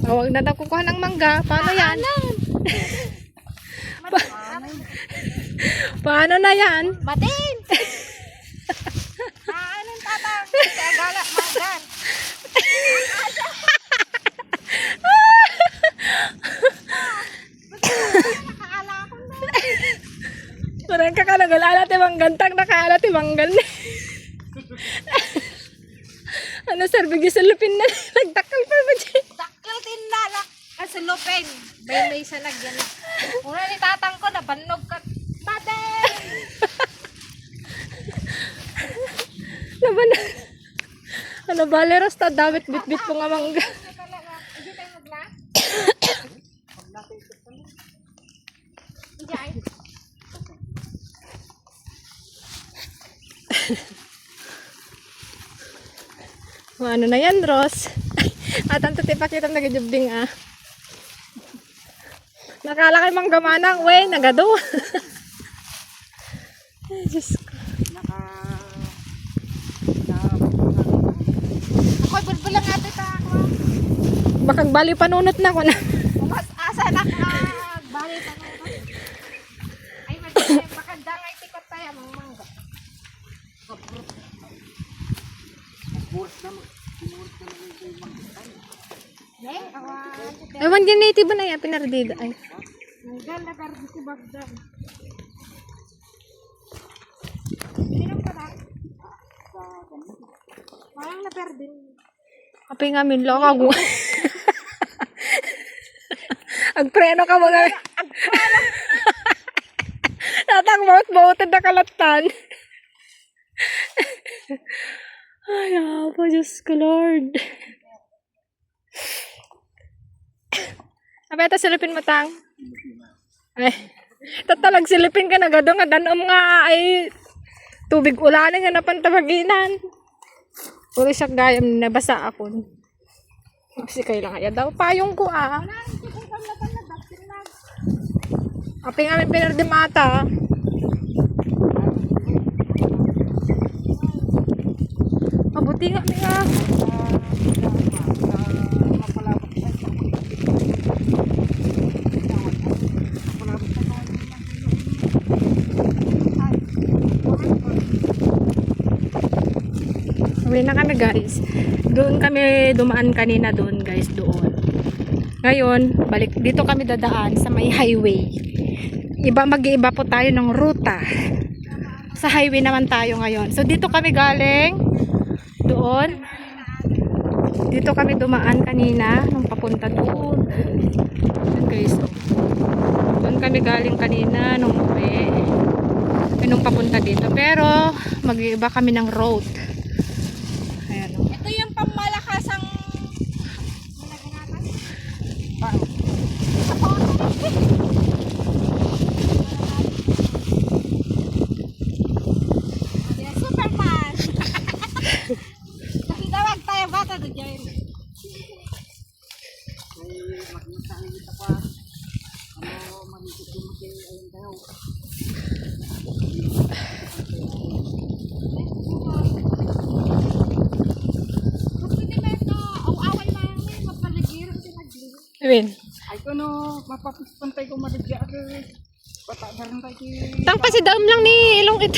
Huwag na daw kukuha ng mangga. Paano yan? Paano na yan? Matin! Anong tatang? Kaya gala, manggan. Nakaala ako na. Parang kakalagal. Alati manggantang nakalati manggal. Ano sir, bigyan sa lupin na. Nagdakal pa ba dyan? Dakil tinala. Kasulupin. May isa nagyan. Una ni tatang ko, nabanog ka. Matin! Laban na. Ano ba, leros ta, damit bit-bit ko nga mangga. Hindi tayo magla? Hindi ay. Ano na yan, Ross? At ang tatipakita nagajubding ah. Nakala kay manggamanang, wey, nagado. Ay, Diyos ko. Ako'y bulbulang ate ta ako. Bakag bali panunot na ko na. Mas asa na ka. Bali pa na. Ay, magandang ay tikot tayo mga mangga. Ewan din native na yan, pinardida. Ay. Ang ganda kardi si Bagdan. Minum ka na? Parang naperdin. Kapi nga min lo ka gu. Agpreno ka mga. Natang baut-bautan na kalatan. Ay, apa, Diyos ko, Lord. Apa ito, silipin mo, Tang? Ay, tatalag silipin ka na gado nga, danom nga ay tubig ulanin nga napantabaginan. Puro siya gayam, nabasa ako. Kasi kailangan yan daw. Payong ko ah. Api nga may pinardimata. Mabuti nga nga. Uwi na kami guys. Doon kami dumaan kanina doon guys, doon. Ngayon, balik dito kami dadaan sa may highway. Mag-iiba po tayo ng ruta. Sa highway naman tayo ngayon. So dito kami galing doon. Dito kami dumaan kanina nung papunta doon. Doon guys. Doon kami galing kanina nung uwi. Nung papunta dito. Pero mag-iiba kami ng road. Ito yung pamalakasang Superman. Nakitawag tayo bata doon dyan. Win. Ay ko no, mapapispantay ko madigya ako. Patadaran tayo ki... Tang pa si daom lang ni ilong ito.